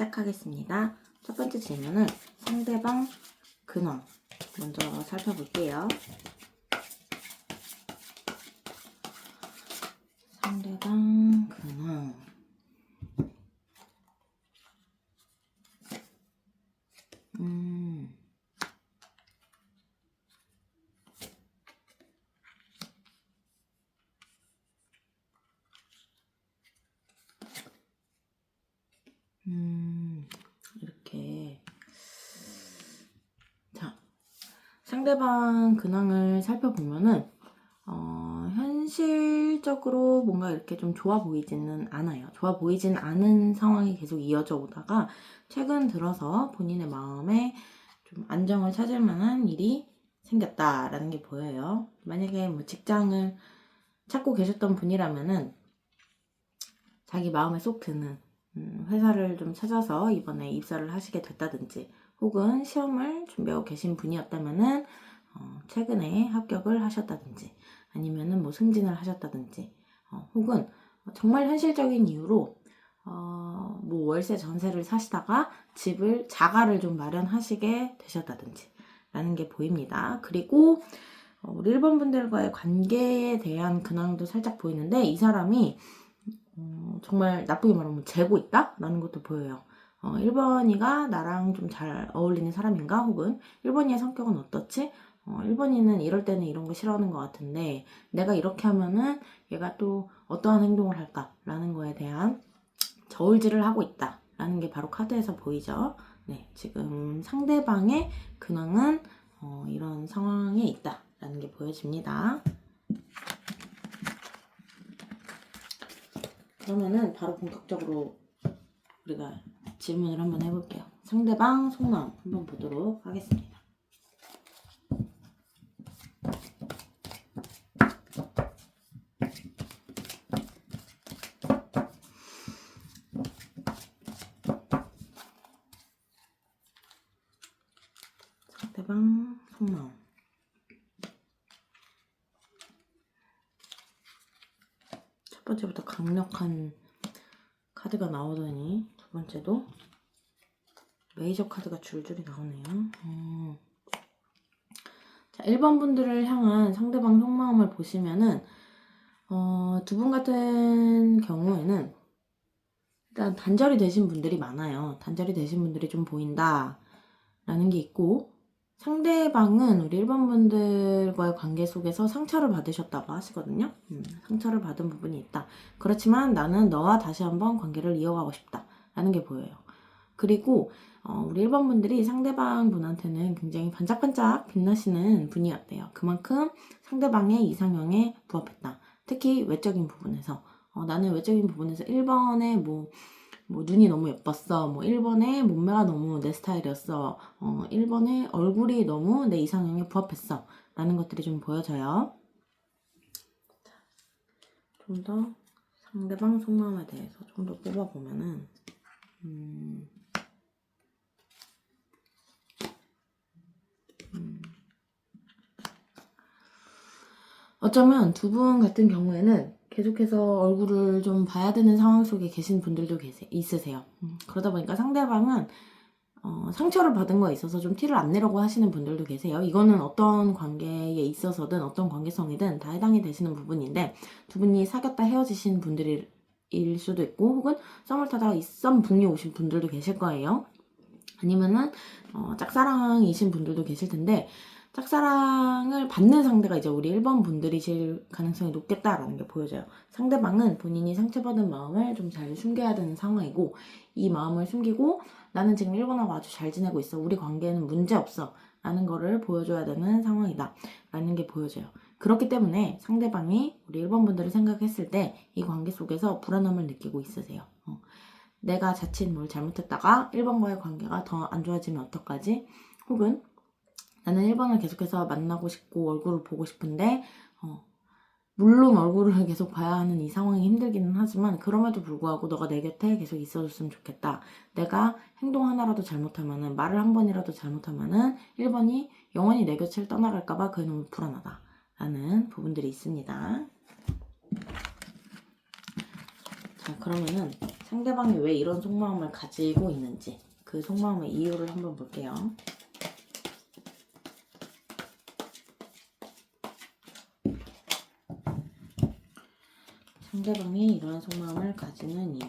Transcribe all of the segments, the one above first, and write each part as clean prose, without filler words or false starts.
시작하겠습니다. 첫 번째 질문은 상대방 근황 먼저 살펴볼게요. 상대방 근황. 이렇게. 자, 상대방 근황을 살펴보면은, 현실적으로 뭔가 이렇게 좀 좋아 보이지는 않아요. 좋아 보이진 않은 상황이 계속 이어져 오다가, 최근 들어서 본인의 마음에 좀 안정을 찾을 만한 일이 생겼다라는 게 보여요. 만약에 뭐 직장을 찾고 계셨던 분이라면은, 자기 마음에 쏙 드는 회사를 좀 찾아서 이번에 입사를 하시게 됐다든지, 혹은 시험을 준비하고 계신 분이었다면은 최근에 합격을 하셨다든지, 아니면은 뭐 승진을 하셨다든지, 혹은 정말 현실적인 이유로 뭐 월세 전세를 사시다가 자가를 좀 마련하시게 되셨다든지 라는 게 보입니다. 그리고 우리 1번 분들과의 관계에 대한 근황도 살짝 보이는데, 이 사람이 정말 나쁘게 말하면 재고 있다? 라는 것도 보여요. 1번이가 나랑 좀 잘 어울리는 사람인가? 혹은 1번이의 성격은 어떻지? 1번이는 이럴 때는 이런 거 싫어하는 것 같은데, 내가 이렇게 하면은 얘가 또 어떠한 행동을 할까? 라는 거에 대한 저울질을 하고 있다. 라는 게 바로 카드에서 보이죠. 네, 지금 상대방의 근황은 이런 상황에 있다. 라는 게 보여집니다. 그러면은 바로 본격적으로 우리가 질문을 한번 해볼게요. 상대방 속마음 한번 보도록 하겠습니다. 상대방 속마음. 첫 번째부터 강력한 카드가 나오더니 두 번째도 메이저 카드가 줄줄이 나오네요. 자, 1번 분들을 향한 상대방 속마음을 보시면은 두 분 같은 경우에는 일단 단절이 되신 분들이 많아요. 단절이 되신 분들이 좀 보인다 라는 게 있고, 상대방은 우리 1번 분들과의 관계 속에서 상처를 받으셨다고 하시거든요. 상처를 받은 부분이 있다. 그렇지만 나는 너와 다시 한번 관계를 이어가고 싶다 라는 게 보여요. 그리고 우리 1번 분들이 상대방 분한테는 굉장히 반짝반짝 빛나시는 분이었대요. 그만큼 상대방의 이상형에 부합했다. 특히 외적인 부분에서 나는 외적인 부분에서 1번의 뭐 눈이 너무 예뻤어. 뭐 1번의 몸매가 너무 내 스타일이었어. 1번의 얼굴이 너무 내 이상형에 부합했어. 라는 것들이 좀 보여져요. 좀 더 상대방 속마음에 대해서 좀 더 뽑아보면은 어쩌면 두 분 같은 경우에는 계속해서 얼굴을 좀 봐야 되는 상황 속에 계신 분들도 있으세요. 그러다 보니까 상대방은 상처를 받은 거에 있어서 좀 티를 안 내려고 하시는 분들도 계세요. 이거는 어떤 관계에 있어서든 어떤 관계성이든 다 해당이 되시는 부분인데, 두 분이 사귀었다 헤어지신 분들일 수도 있고, 혹은 썸을 타다가 썸 북리 오신 분들도 계실 거예요. 아니면은 짝사랑이신 분들도 계실 텐데, 짝사랑을 받는 상대가 이제 우리 1번 분들이실 가능성이 높겠다라는 게 보여져요. 상대방은 본인이 상처받은 마음을 좀 잘 숨겨야 되는 상황이고, 이 마음을 숨기고 나는 지금 1번하고 아주 잘 지내고 있어. 우리 관계에는 문제 없어. 라는 거를 보여줘야 되는 상황이다. 라는 게 보여져요. 그렇기 때문에 상대방이 우리 1번 분들을 생각했을 때 이 관계 속에서 불안함을 느끼고 있으세요. 내가 자칫 뭘 잘못했다가 1번과의 관계가 더 안 좋아지면 어떡하지? 혹은 나는 1번을 계속해서 만나고 싶고 얼굴을 보고 싶은데 물론 얼굴을 계속 봐야 하는 이 상황이 힘들기는 하지만, 그럼에도 불구하고 너가 내 곁에 계속 있어줬으면 좋겠다. 내가 행동 하나라도 잘못하면은, 말을 한 번이라도 잘못하면은 1번이 영원히 내 곁을 떠나갈까봐 그게 너무 불안하다 라는 부분들이 있습니다. 자, 그러면은 상대방이 왜 이런 속마음을 가지고 있는지 그 속마음의 이유를 한번 볼게요. 상대방이 이러한 속마음을 가지는 이유.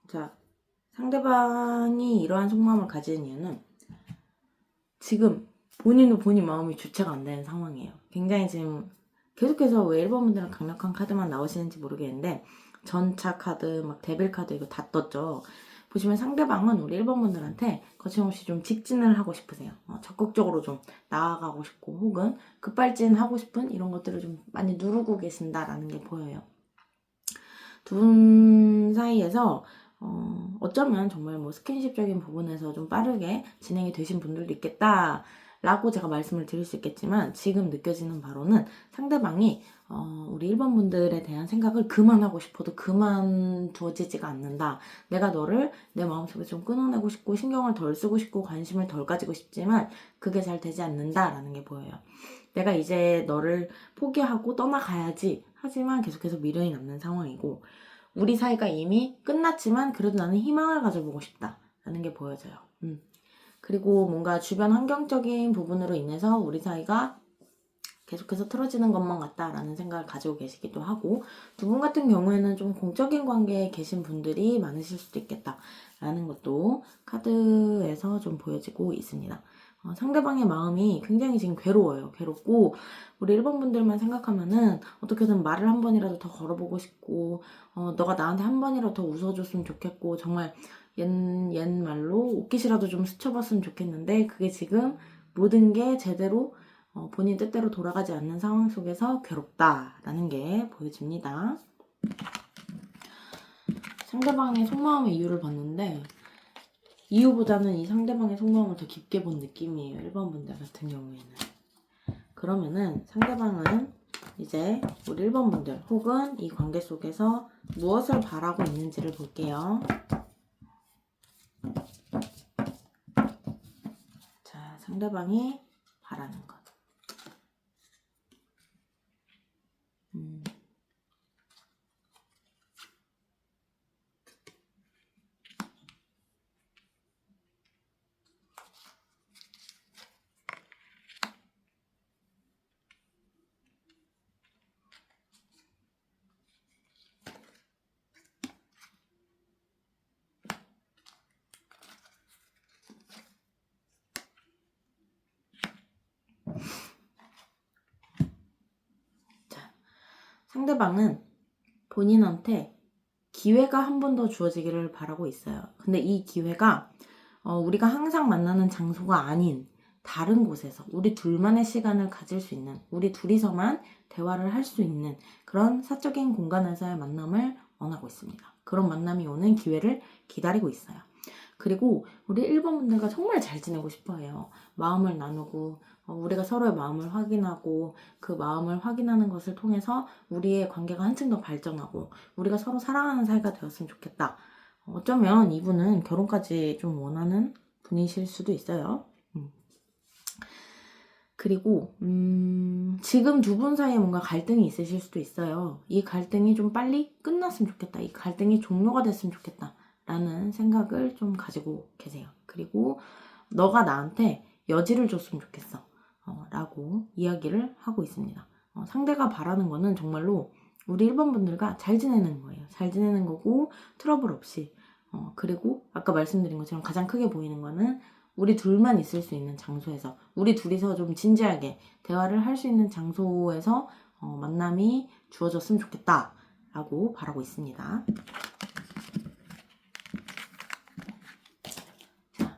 자, 상대방이 이러한 속마음을 가지는 이유는 지금 본인도 본인 마음이 주체가 안 되는 상황이에요. 굉장히 지금 계속해서 왜 1번 분들은 강력한 카드만 나오시는지 모르겠는데 전차 카드, 막 데빌 카드 이거 다 떴죠. 보시면 상대방은 우리 1번 분들한테 거침없이 좀 직진을 하고 싶으세요. 적극적으로 좀 나아가고 싶고 혹은 급발진하고 싶은 이런 것들을 좀 많이 누르고 계신다라는 게 보여요. 두 분 사이에서 어쩌면 정말 뭐 스킨십적인 부분에서 좀 빠르게 진행이 되신 분들도 있겠다 라고 제가 말씀을 드릴 수 있겠지만 지금 느껴지는 바로는 상대방이 우리 1번 분들에 대한 생각을 그만하고 싶어도 그만두어지지가 않는다. 내가 너를 내 마음속에 좀 끊어내고 싶고 신경을 덜 쓰고 싶고 관심을 덜 가지고 싶지만 그게 잘 되지 않는다라는 게 보여요. 내가 이제 너를 포기하고 떠나가야지 하지만 계속해서 미련이 남는 상황이고 우리 사이가 이미 끝났지만 그래도 나는 희망을 가져보고 싶다라는 게 보여져요. 그리고 뭔가 주변 환경적인 부분으로 인해서 우리 사이가 계속해서 틀어지는 것만 같다라는 생각을 가지고 계시기도 하고 두 분 같은 경우에는 좀 공적인 관계에 계신 분들이 많으실 수도 있겠다라는 것도 카드에서 좀 보여지고 있습니다. 상대방의 마음이 굉장히 지금 괴로워요. 괴롭고 우리 1번 분들만 생각하면은 어떻게든 말을 한 번이라도 더 걸어보고 싶고 너가 나한테 한 번이라도 더 웃어줬으면 좋겠고 정말 옛말로 옷깃이라도 좀 스쳐봤으면 좋겠는데 그게 지금 모든 게 제대로 본인 뜻대로 돌아가지 않는 상황 속에서 괴롭다라는 게 보여집니다. 상대방의 속마음의 이유를 봤는데 이유보다는 이 상대방의 속마음을 더 깊게 본 느낌이에요. 1번 분들 같은 경우에는. 그러면은 상대방은 이제 우리 1번 분들 혹은 이 관계 속에서 무엇을 바라고 있는지를 볼게요. 자, 상대방이 바라는 것. 상대방은 본인한테 기회가 한 번 더 주어지기를 바라고 있어요. 근데 이 기회가 우리가 항상 만나는 장소가 아닌 다른 곳에서 우리 둘만의 시간을 가질 수 있는 우리 둘이서만 대화를 할 수 있는 그런 사적인 공간에서의 만남을 원하고 있습니다. 그런 만남이 오는 기회를 기다리고 있어요. 그리고 우리 1번 분들과 정말 잘 지내고 싶어 해요. 마음을 나누고 우리가 서로의 마음을 확인하고 그 마음을 확인하는 것을 통해서 우리의 관계가 한층 더 발전하고 우리가 서로 사랑하는 사이가 되었으면 좋겠다. 어쩌면 이분은 결혼까지 좀 원하는 분이실 수도 있어요. 그리고 지금 두 분 사이에 뭔가 갈등이 있으실 수도 있어요. 이 갈등이 좀 빨리 끝났으면 좋겠다. 이 갈등이 종료가 됐으면 좋겠다. 라는 생각을 좀 가지고 계세요. 그리고 너가 나한테 여지를 줬으면 좋겠어. 라고 이야기를 하고 있습니다. 상대가 바라는 거는 정말로 우리 1번 분들과 잘 지내는 거예요. 잘 지내는 거고 트러블 없이. 그리고 아까 말씀드린 것처럼 가장 크게 보이는 거는 우리 둘만 있을 수 있는 장소에서 우리 둘이서 좀 진지하게 대화를 할 수 있는 장소에서 만남이 주어졌으면 좋겠다 라고 바라고 있습니다. 자,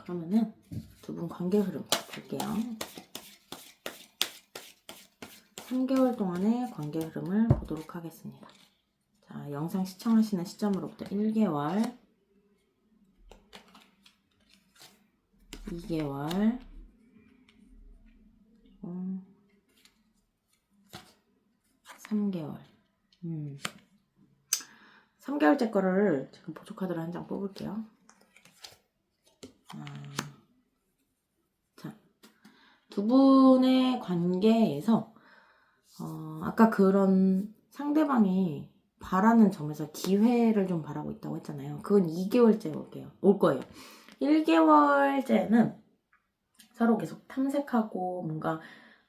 그러면은 두 분 관계 흐름 볼게요. 3개월 동안의 관계 흐름을 보도록 하겠습니다. 자, 영상 시청하시는 시점으로부터 1개월, 2개월, 3개월. 3개월째 거를 지금 보조카드를 한 장 뽑을게요. 자, 두 분의 관계에서 아까 그런 상대방이 바라는 점에서 기회를 좀 바라고 있다고 했잖아요. 그건 2개월째 올 거예요. 1개월째는 서로 계속 탐색하고 뭔가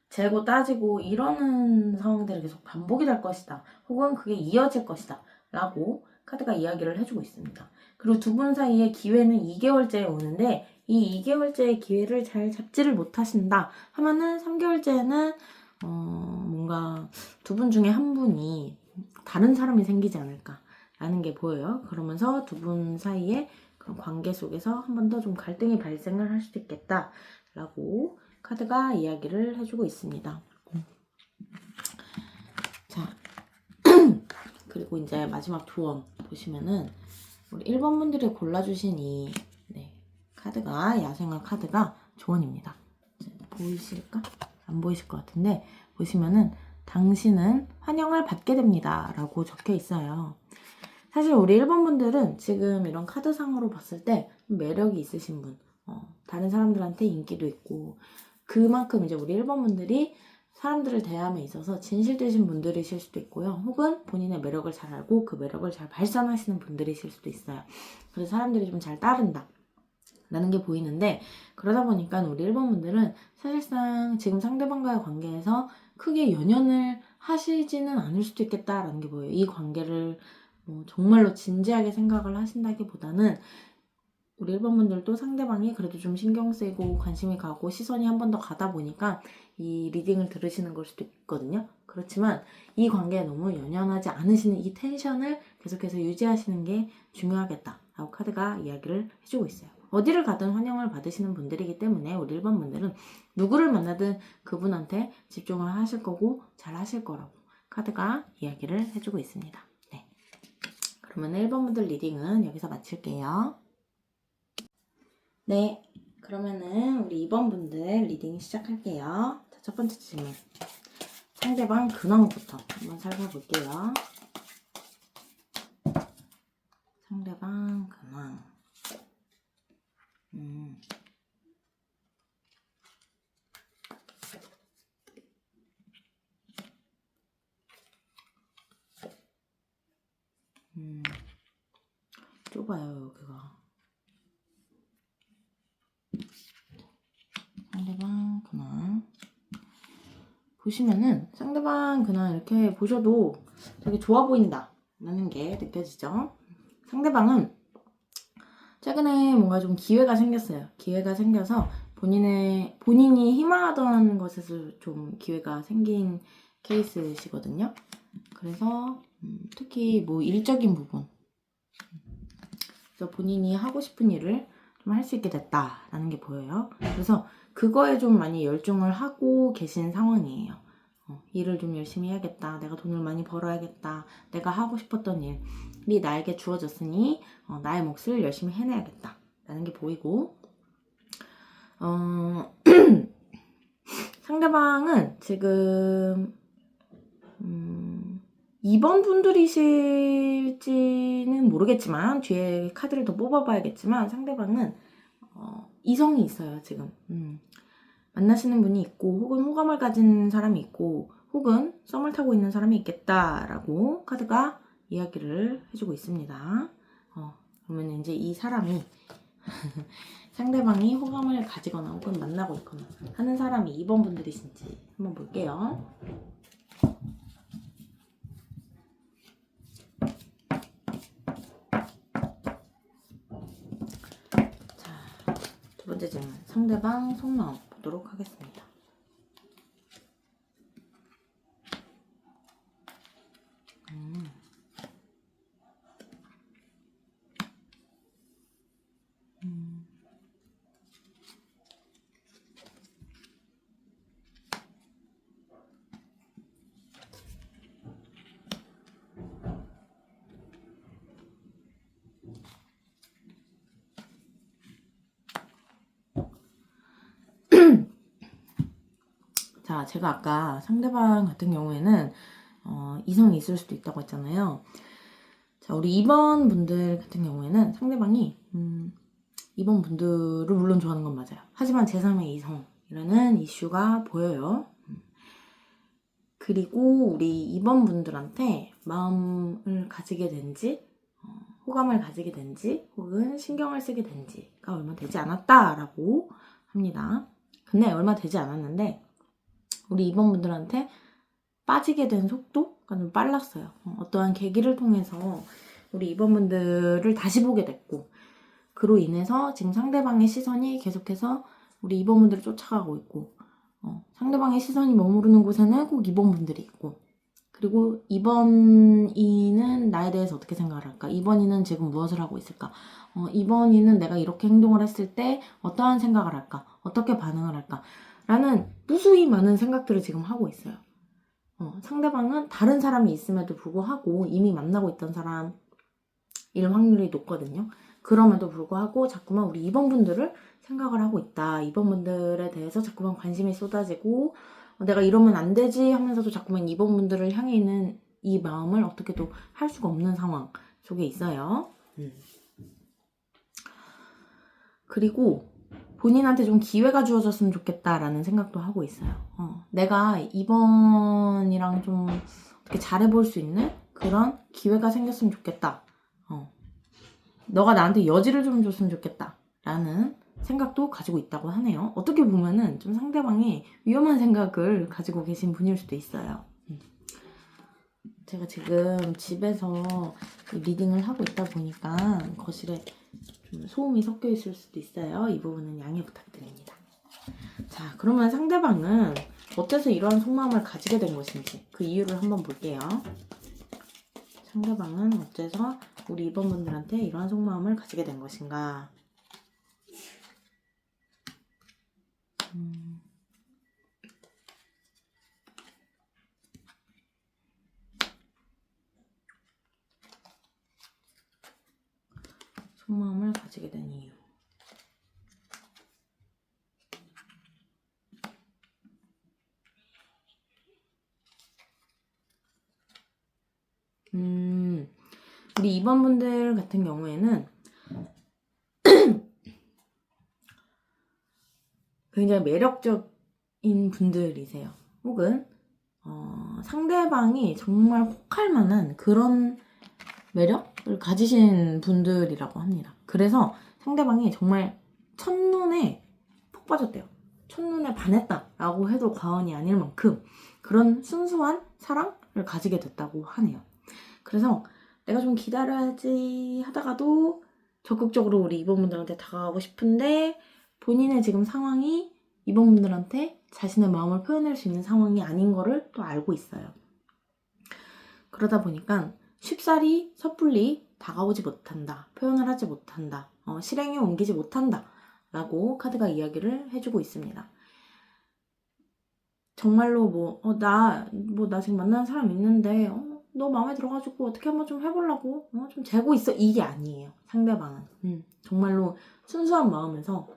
재고 따지고 이러는 상황들이 계속 반복이 될 것이다. 혹은 그게 이어질 것이다. 라고 카드가 이야기를 해주고 있습니다. 그리고 두 분 사이의 기회는 2개월째에 오는데 이 2개월째의 기회를 잘 잡지를 못하신다 하면은 3개월째는 뭔가 두 분 중에 한 분이 다른 사람이 생기지 않을까라는 게 보여요. 그러면서 두 분 사이의 그런 관계 속에서 한 번 더 좀 갈등이 발생을 할 수도 있겠다라고 카드가 이야기를 해주고 있습니다. 자, 그리고 이제 마지막 조언 보시면은 우리 1번 분들이 골라주신 이 카드가 야생화 카드가 조언입니다. 보이실까? 안 보이실 것 같은데 보시면은 당신은 환영을 받게 됩니다 라고 적혀 있어요. 사실 우리 1번 분들은 지금 이런 카드상으로 봤을 때 매력이 있으신 분, 다른 사람들한테 인기도 있고 그만큼 이제 우리 1번 분들이 사람들을 대함에 있어서 진실되신 분들이실 수도 있고요. 혹은 본인의 매력을 잘 알고 그 매력을 잘 발산하시는 분들이실 수도 있어요. 그래서 사람들이 좀 잘 따른다 라는 게 보이는데, 그러다 보니까 우리 1번 분들은 사실상 지금 상대방과의 관계에서 크게 연연을 하시지는 않을 수도 있겠다라는 게 보여요. 이 관계를 정말로 진지하게 생각을 하신다기보다는 우리 1번 분들도 상대방이 그래도 좀 신경 쓰이고 관심이 가고 시선이 한 번 더 가다 보니까 이 리딩을 들으시는 걸 수도 있거든요. 그렇지만 이 관계에 너무 연연하지 않으시는 이 텐션을 계속해서 유지하시는 게 중요하겠다라고 카드가 이야기를 해주고 있어요. 어디를 가든 환영을 받으시는 분들이기 때문에 우리 1번 분들은 누구를 만나든 그분한테 집중을 하실 거고 잘 하실 거라고 카드가 이야기를 해주고 있습니다. 네. 그러면 1번 분들 리딩은 여기서 마칠게요. 네, 그러면은 우리 2번 분들 리딩 시작할게요. 자, 첫 번째 질문. 상대방 근황부터 한번 살펴볼게요. 상대방 근황. 좁아요, 여기가. 상대방 근황. 보시면은 상대방 근황 이렇게 보셔도 되게 좋아 보인다 라는 게 느껴지죠. 상대방은 최근에 뭔가 좀 기회가 생겼어요. 기회가 생겨서 본인이 희망하던 것에서 좀 기회가 생긴 케이스시거든요. 그래서 특히 뭐 일적인 부분, 그래서 본인이 하고 싶은 일을 좀 할 수 있게 됐다라는 게 보여요. 그래서 그거에 좀 많이 열중을 하고 계신 상황이에요. 일을 좀 열심히 해야겠다. 내가 돈을 많이 벌어야겠다. 내가 하고 싶었던 일이 나에게 주어졌으니 나의 몫을 열심히 해내야겠다. 라는 게 보이고, 상대방은 지금 2번 분들이실지는 모르겠지만 뒤에 카드를 더 뽑아봐야겠지만 상대방은 이성이 있어요. 지금 만나시는 분이 있고 혹은 호감을 가진 사람이 있고 혹은 썸을 타고 있는 사람이 있겠다라고 카드가 이야기를 해주고 있습니다. 그러면 이제 이 사람이 상대방이 호감을 가지거나 혹은 만나고 있거나 하는 사람이 2번 분들이신지 한번 볼게요. 자, 두 번째 질문. 상대방 속마음 보도록 하겠습니다. 자, 제가 아까 상대방 같은 경우에는 이성이 있을 수도 있다고 했잖아요. 자, 우리 2번 분들 같은 경우에는 상대방이 2번 분들을 물론 좋아하는 건 맞아요. 하지만 제3의 이성이라는 이슈가 보여요. 그리고 우리 2번 분들한테 마음을 가지게 된지, 호감을 가지게 된지, 혹은 신경을 쓰게 된지가 얼마 되지 않았다라고 합니다. 근데 얼마 되지 않았는데 우리 2번 분들한테 빠지게 된 속도가 좀 빨랐어요. 어떠한 계기를 통해서 우리 2번 분들을 다시 보게 됐고, 그로 인해서 지금 상대방의 시선이 계속해서 우리 2번 분들을 쫓아가고 있고, 상대방의 시선이 머무르는 곳에는 꼭 2번 분들이 있고, 그리고 2번이는 나에 대해서 어떻게 생각을 할까? 2번이는 지금 무엇을 하고 있을까? 2번이는 내가 이렇게 행동을 했을 때 어떠한 생각을 할까? 어떻게 반응을 할까? 라는 무수히 많은 생각들을 지금 하고 있어요. 상대방은 다른 사람이 있음에도 불구하고 이미 만나고 있던 사람일 확률이 높거든요. 그럼에도 불구하고 자꾸만 우리 2번 분들을 생각을 하고 있다. 2번 분들에 대해서 자꾸만 관심이 쏟아지고 내가 이러면 안 되지 하면서도 자꾸만 2번 분들을 향해 있는 이 마음을 어떻게 또 할 수가 없는 상황 속에 있어요. 그리고 본인한테 좀 기회가 주어졌으면 좋겠다라는 생각도 하고 있어요. 내가 2번이랑 좀 어떻게 잘해볼 수 있는 그런 기회가 생겼으면 좋겠다. 너가 나한테 여지를 좀 줬으면 좋겠다 라는 생각도 가지고 있다고 하네요. 어떻게 보면은 좀 상대방이 위험한 생각을 가지고 계신 분일 수도 있어요. 제가 지금 집에서 리딩을 하고 있다 보니까 거실에 좀 소음이 섞여 있을 수도 있어요. 이 부분은 양해 부탁드립니다. 자, 그러면 상대방은 어째서 이러한 속마음을 가지게 된 것인지 그 이유를 한번 볼게요. 상대방은 어째서 우리 2번 분들한테 이러한 속마음을 가지게 된 것인가? 속마음을 가지게 된 이유. 우리 2번 분들 같은 경우에는 굉장히 매력적인 분들이세요. 혹은 상대방이 정말 혹할 만한 그런 매력을 가지신 분들이라고 합니다. 그래서 상대방이 정말 첫눈에 푹 빠졌대요. 첫눈에 반했다라고 해도 과언이 아닐 만큼 그런 순수한 사랑을 가지게 됐다고 하네요. 그래서 내가 좀 기다려야지 하다가도 적극적으로 우리 2번 분들한테 다가가고 싶은데 본인의 지금 상황이 2번 분들한테 자신의 마음을 표현할 수 있는 상황이 아닌 거를 또 알고 있어요. 그러다 보니까 쉽사리 섣불리 다가오지 못한다. 표현을 하지 못한다. 실행에 옮기지 못한다. 라고 카드가 이야기를 해주고 있습니다. 정말로 나 지금 만나는 사람 있는데, 너 마음에 들어가지고 어떻게 한번 좀 해보려고, 좀 재고 있어. 이게 아니에요. 상대방은. 정말로 순수한 마음에서,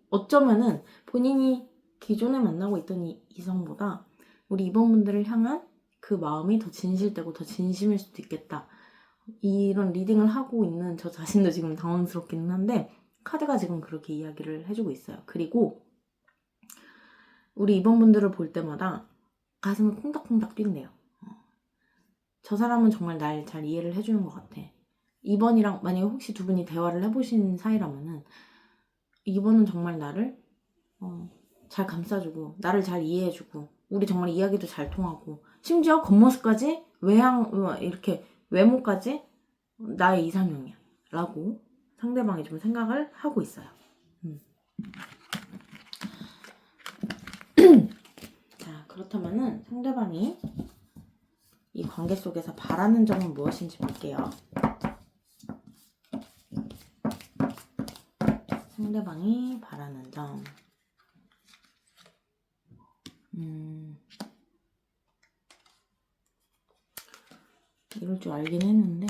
어쩌면은 본인이 기존에 만나고 있던 이성보다 우리 2번 분들을 향한 그 마음이 더 진실되고 더 진심일 수도 있겠다. 이런 리딩을 하고 있는 저 자신도 지금 당황스럽기는 한데 카드가 지금 그렇게 이야기를 해주고 있어요. 그리고 우리 2번 분들을 볼 때마다 가슴이 콩닥콩닥 뛴대요. 저 사람은 정말 날 잘 이해를 해주는 것 같아. 2번이랑 만약에 혹시 두 분이 대화를 해보신 사이라면은 2번은 정말 나를 잘 감싸주고 나를 잘 이해해주고 우리 정말 이야기도 잘 통하고 심지어 겉모습까지 이렇게 외모까지 나의 이상형이야 라고 상대방이 좀 생각을 하고 있어요. 자, 그렇다면은 상대방이 이 관계 속에서 바라는 점은 무엇인지 볼게요. 상대방이 바라는 점. 이럴 줄 알긴 했는데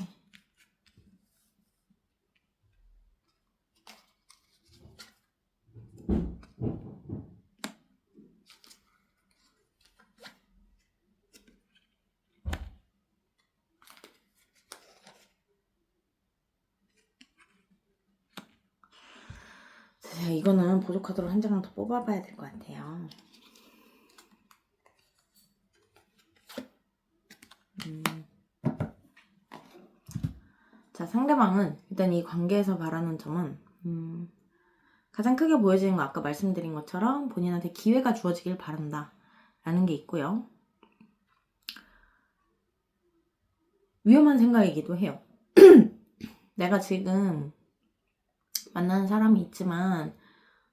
자, 이거는 보조카드로 한 장 더 뽑아봐야 될 것 같아요. 자, 상대방은 일단 이 관계에서 바라는 점은 가장 크게 보여지는 거 아까 말씀드린 것처럼 본인한테 기회가 주어지길 바란다 라는 게 있고요. 위험한 생각이기도 해요. 내가 지금 만나는 사람이 있지만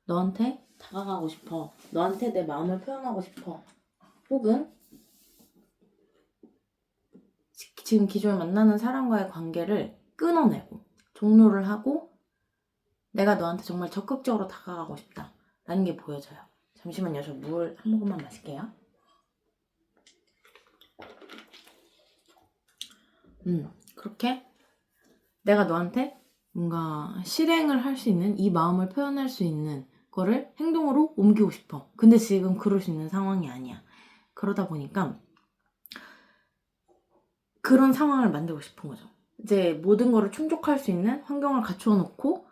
너한테 다가가고 싶어. 너한테 내 마음을 표현하고 싶어. 혹은 지금 기존에 만나는 사람과의 관계를 끊어내고 종료를 하고 내가 너한테 정말 적극적으로 다가가고 싶다 라는 게 보여져요. 잠시만요. 저 물 한 모금만 마실게요. 그렇게 내가 너한테 뭔가 실행을 할 수 있는, 이 마음을 표현할 수 있는 거를 행동으로 옮기고 싶어. 근데 지금 그럴 수 있는 상황이 아니야. 그러다 보니까 그런 상황을 만들고 싶은 거죠. 이제 모든 거를 충족할 수 있는 환경을 갖추어 놓고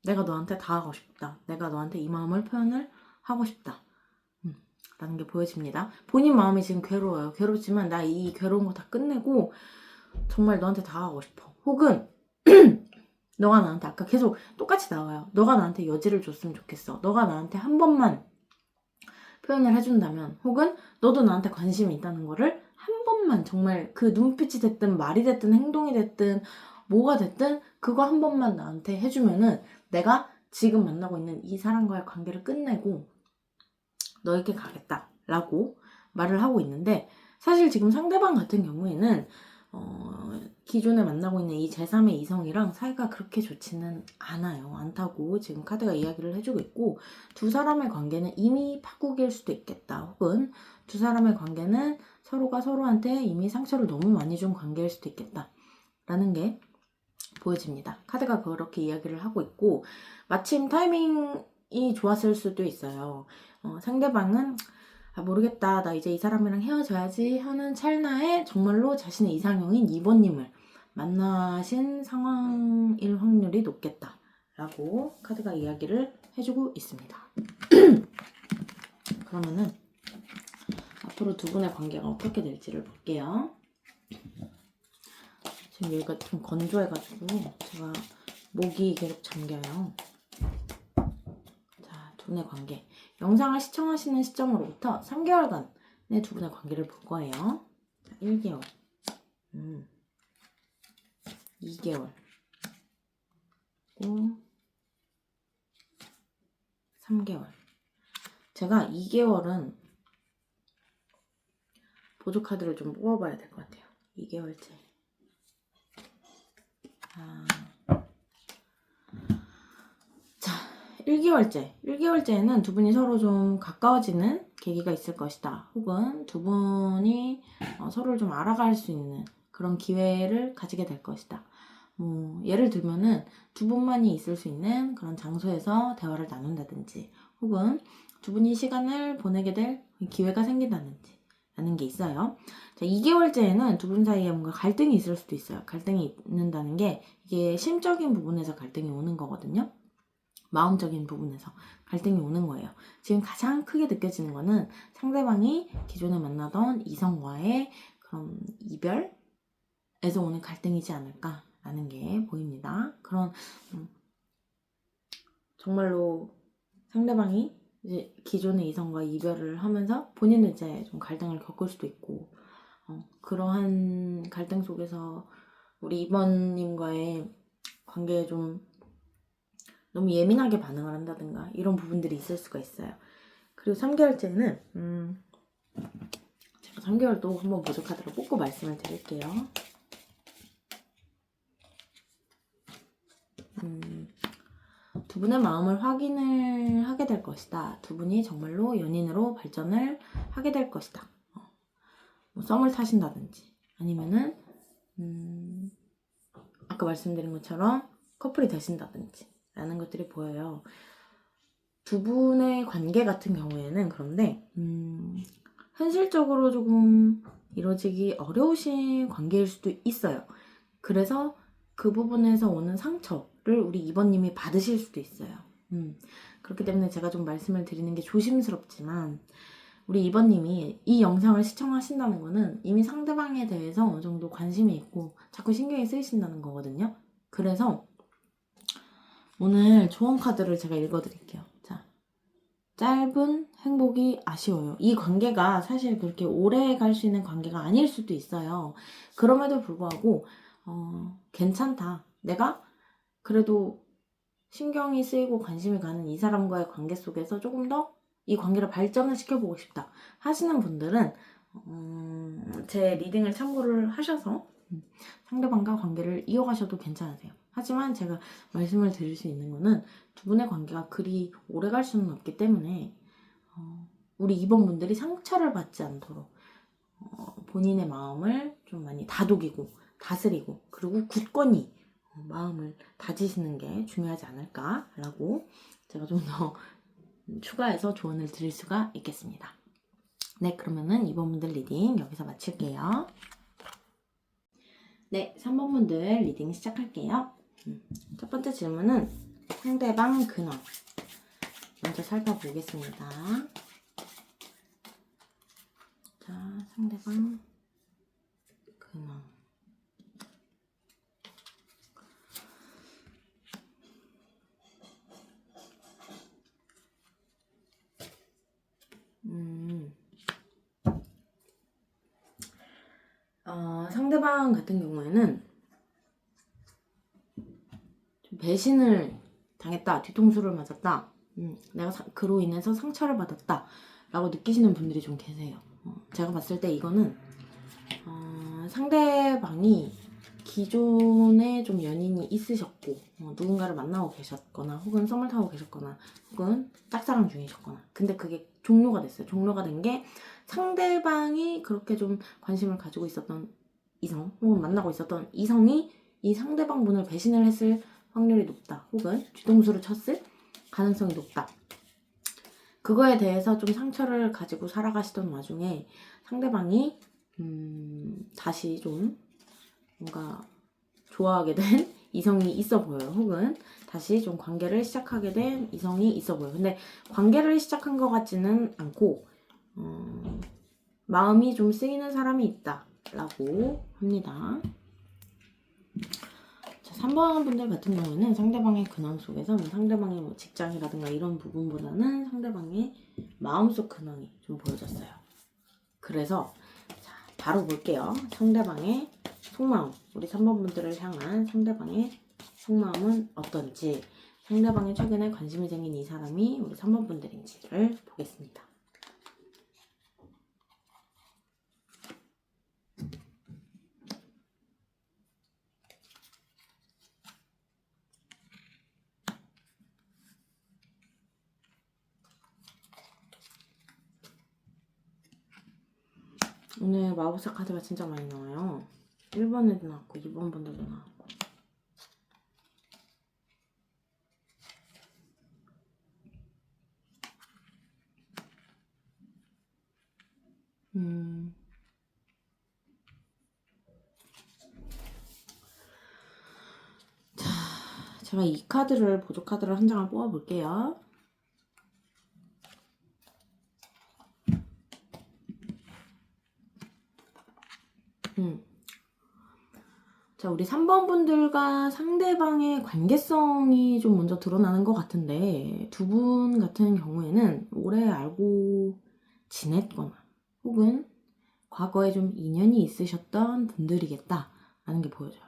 내가 너한테 다가가고 싶다. 내가 너한테 이 마음을 표현을 하고 싶다. 라는 게 보여집니다. 본인 마음이 지금 괴로워요. 괴롭지만 나 이 괴로운 거 다 끝내고 정말 너한테 다가가고 싶어. 혹은 너가 나한테 아까 계속 똑같이 나와요. 너가 나한테 여지를 줬으면 좋겠어. 너가 나한테 한 번만 표현을 해준다면, 혹은 너도 나한테 관심이 있다는 거를 한 번만, 정말 그 눈빛이 됐든 말이 됐든 행동이 됐든 뭐가 됐든 그거 한 번만 나한테 해주면은 내가 지금 만나고 있는 이 사람과의 관계를 끝내고 너에게 가겠다 라고 말을 하고 있는데, 사실 지금 상대방 같은 경우에는 기존에 만나고 있는 이 제3의 이성이랑 사이가 그렇게 좋지는 않다고 지금 카드가 이야기를 해주고 있고, 두 사람의 관계는 이미 파국일 수도 있겠다. 혹은 두 사람의 관계는 서로가 서로한테 이미 상처를 너무 많이 준 관계일 수도 있겠다. 라는 게 보여집니다. 카드가 그렇게 이야기를 하고 있고, 마침 타이밍이 좋았을 수도 있어요. 상대방은 모르겠다. 나 이제 이 사람이랑 헤어져야지 하는 찰나에 정말로 자신의 이상형인 2번님을 만나신 상황일 확률이 높겠다. 라고 카드가 이야기를 해주고 있습니다. 그러면은 앞으로 두 분의 관계가 어떻게 될지를 볼게요. 지금 여기가 좀 건조해가지고 제가 목이 계속 잠겨요. 자, 두 분의 관계. 영상을 시청하시는 시점으로부터 3개월간의 두 분의 관계를 볼 거예요. 자, 1개월, 2개월, 그리고 3개월. 제가 2개월은 보조카드를 좀 뽑아봐야 될 것 같아요. 2개월째. 자, 1개월째. 1개월째에는 두 분이 서로 좀 가까워지는 계기가 있을 것이다. 혹은 두 분이 서로를 좀 알아갈 수 있는 그런 기회를 가지게 될 것이다. 예를 들면은 두 분만이 있을 수 있는 그런 장소에서 대화를 나눈다든지, 혹은 두 분이 시간을 보내게 될 기회가 생긴다든지 라는 게 있어요. 자, 2개월째에는 두 분 사이에 뭔가 갈등이 있을 수도 있어요. 갈등이 있는다는 게 이게 심적인 부분에서 갈등이 오는 거거든요. 마음적인 부분에서 갈등이 오는 거예요. 지금 가장 크게 느껴지는 거는 상대방이 기존에 만나던 이성과의 그런 이별에서 오는 갈등이지 않을까라는 게 보입니다. 그런 정말로 상대방이 이제 기존의 이성과 이별을 하면서 본인은 이제 좀 갈등을 겪을 수도 있고, 그러한 갈등 속에서 우리 2번님과의 관계에 좀 너무 예민하게 반응을 한다든가 이런 부분들이 있을 수가 있어요. 그리고 3개월째는 제가 3개월도 한번 보조카드로 뽑고 말씀을 드릴게요. 두 분의 마음을 확인을 하게 될 것이다. 두 분이 정말로 연인으로 발전을 하게 될 것이다. 썸을 타신다든지 아니면은 아까 말씀드린 것처럼 커플이 되신다든지 라는 것들이 보여요. 두 분의 관계 같은 경우에는 그런데 현실적으로 조금 이루어지기 어려우신 관계일 수도 있어요. 그래서 그 부분에서 오는 상처를 우리 2번님이 받으실 수도 있어요. 그렇기 때문에 제가 좀 말씀을 드리는 게 조심스럽지만 우리 2번님이 이 영상을 시청하신다는 거는 이미 상대방에 대해서 어느 정도 관심이 있고 자꾸 신경이 쓰이신다는 거거든요. 그래서 오늘 조언 카드를 제가 읽어드릴게요. 자, 짧은 행복이 아쉬워요. 이 관계가 사실 그렇게 오래 갈 수 있는 관계가 아닐 수도 있어요. 그럼에도 불구하고 괜찮다. 내가 그래도 신경이 쓰이고 관심이 가는 이 사람과의 관계 속에서 조금 더 이 관계를 발전을 시켜보고 싶다 하시는 분들은 제 리딩을 참고를 하셔서 상대방과 관계를 이어가셔도 괜찮으세요. 하지만 제가 말씀을 드릴 수 있는 거는 두 분의 관계가 그리 오래 갈 수는 없기 때문에 우리 2번 분들이 상처를 받지 않도록 본인의 마음을 좀 많이 다독이고 다스리고 그리고 굳건히 마음을 다지시는 게 중요하지 않을까라고 제가 좀 더 추가해서 조언을 드릴 수가 있겠습니다. 네, 그러면은 2번 분들 리딩 여기서 마칠게요. 네, 3번 분들 리딩 시작할게요. 첫 번째 질문은 상대방 근황 먼저 살펴보겠습니다. 자, 상대방 근황. 상대방 같은 경우에는 좀 배신을 당했다, 뒤통수를 맞았다, 내가 그로 인해서 상처를 받았다 라고 느끼시는 분들이 좀 계세요. 제가 봤을 때 이거는 상대방이 기존에 좀 연인이 있으셨고 누군가를 만나고 계셨거나 혹은 썸을 타고 계셨거나 혹은 짝사랑 중이셨거나 근데 그게 종료가 됐어요. 종료가 된 게 상대방이 그렇게 좀 관심을 가지고 있었던 이성 혹은 만나고 있었던 이성이 이 상대방 분을 배신을 했을 확률이 높다 혹은 뒤통수를 쳤을 가능성이 높다. 그거에 대해서 좀 상처를 가지고 살아가시던 와중에 상대방이 다시 좀 뭔가 좋아하게 된 이성이 있어 보여요. 혹은 다시 좀 관계를 시작하게 된 이성이 있어 보여요. 근데 관계를 시작한 것 같지는 않고 마음이 좀 쓰이는 사람이 있다라고 합니다. 자, 3번 분들 같은 경우에는 상대방의 근황 속에서 상대방의 뭐 직장이라든가 이런 부분보다는 상대방의 마음속 근황이 좀 보여졌어요. 그래서 자, 바로 볼게요. 상대방의 속마음, 우리 3번 분들을 향한 상대방의 속마음은 어떤지, 상대방의 최근에 관심이 생긴 이 사람이 우리 3번 분들인지를 보겠습니다. 오늘 마법사 카드가 진짜 많이 나와요. 1번에도 나왔고 2번 분들도 나왔고. 자, 제가 이 카드를 보조 카드를 한 장을 뽑아 볼게요. 자, 우리 3번 분들과 상대방의 관계성이 좀 먼저 드러나는 것 같은데 두 분 같은 경우에는 오래 알고 지냈거나 혹은 과거에 좀 인연이 있으셨던 분들이겠다라는 게 보여져요.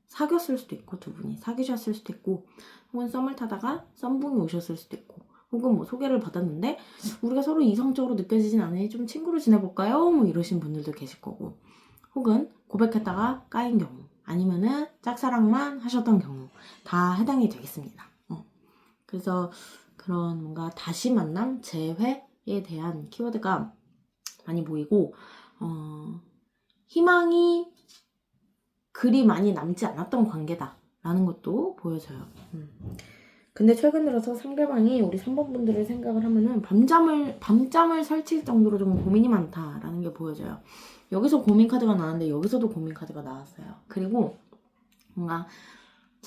사귀었을 수도 있고 두 분이 사귀셨을 수도 있고 혹은 썸을 타다가 썸붕이 오셨을 수도 있고 혹은 뭐 소개를 받았는데 우리가 서로 이성적으로 느껴지진 않으니 좀 친구로 지내볼까요? 뭐 이러신 분들도 계실 거고 혹은 고백했다가 까인 경우 아니면은 짝사랑만 하셨던 경우 다 해당이 되겠습니다. 그래서 그런 뭔가 다시 만남, 재회에 대한 키워드가 많이 보이고 희망이 그리 많이 남지 않았던 관계다라는 것도 보여져요. 근데 최근 들어서 상대방이 우리 3번 분들을 생각을 하면은 밤잠을 설칠 정도로 좀 고민이 많다라는 게 보여져요. 여기서 고민 카드가 나왔는데 여기서도 고민 카드가 나왔어요. 그리고 뭔가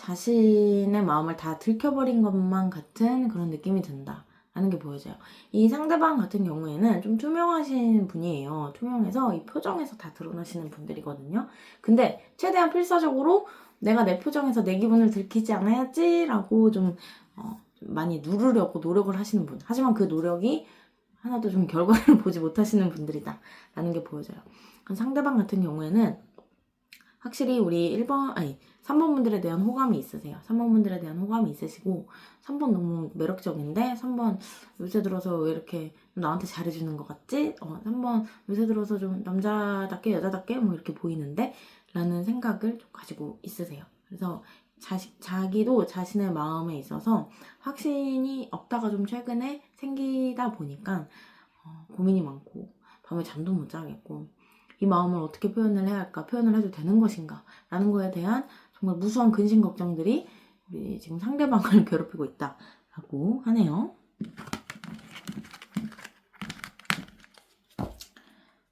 자신의 마음을 다 들켜버린 것만 같은 그런 느낌이 든다 라는 게 보여져요. 이 상대방 같은 경우에는 좀 투명하신 분이에요. 투명해서 이 표정에서 다 드러나시는 분들이거든요. 근데 최대한 필사적으로 내가 내 표정에서 내 기분을 들키지 않아야지 라고 좀 많이 누르려고 노력을 하시는 분. 하지만 그 노력이 하나도 좀 결과를 보지 못하시는 분들이다 라는 게 보여져요. 상대방 같은 경우에는 확실히 우리 3번 분들에 대한 호감이 있으세요. 3번 분들에 대한 호감이 있으시고 3번 너무 매력적인데 3번 요새 들어서 왜 이렇게 나한테 잘해주는 것 같지? 3번 요새 들어서 좀 남자답게 여자답게 뭐 이렇게 보이는데? 라는 생각을 좀 가지고 있으세요. 그래서 자기도 자신의 마음에 있어서 확신이 없다가 좀 최근에 생기다 보니까 고민이 많고 밤에 잠도 못 자겠고 이 마음을 어떻게 표현을 해야 할까? 표현을 해도 되는 것인가? 라는 거에 대한 정말 무수한 근심 걱정들이 우리 지금 상대방을 괴롭히고 있다라고 하네요.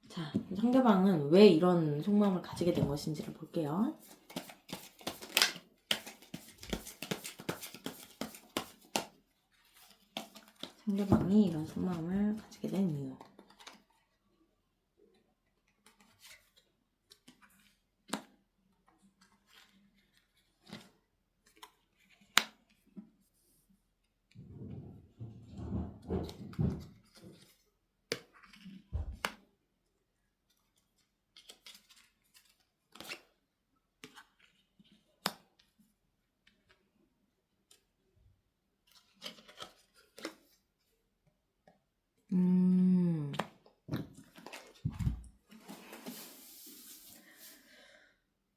자, 상대방은 왜 이런 속마음을 가지게 된 것인지를 볼게요. 상대방이 이런 속마음을 가지게 된 이유.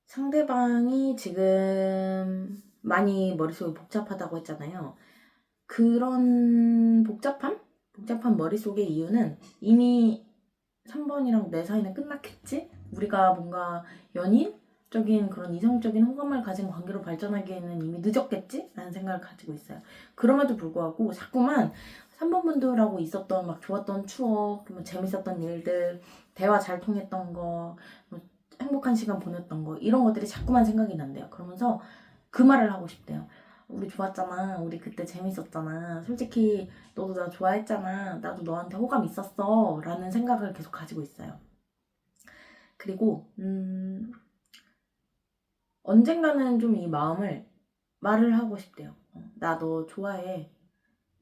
상대방이 지금 많이 머릿속이 복잡하다고 했잖아요. 그런 복잡한 머릿속의 이유는 이미 3번이랑 내 사이는 끝났겠지? 우리가 뭔가 연인적인 그런 이성적인 호감을 가진 관계로 발전하기에는 이미 늦었겠지? 라는 생각을 가지고 있어요. 그럼에도 불구하고 자꾸만 3번 분들하고 있었던 막 좋았던 추억, 재밌었던 일들, 대화 잘 통했던 거, 행복한 시간 보냈던 거 이런 것들이 자꾸만 생각이 난대요. 그러면서 그 말을 하고 싶대요. 우리 좋았잖아. 우리 그때 재밌었잖아. 솔직히 너도 나 좋아했잖아. 나도 너한테 호감 있었어. 라는 생각을 계속 가지고 있어요. 그리고 언젠가는 좀 이 마음을 말을 하고 싶대요. 나 너 좋아해.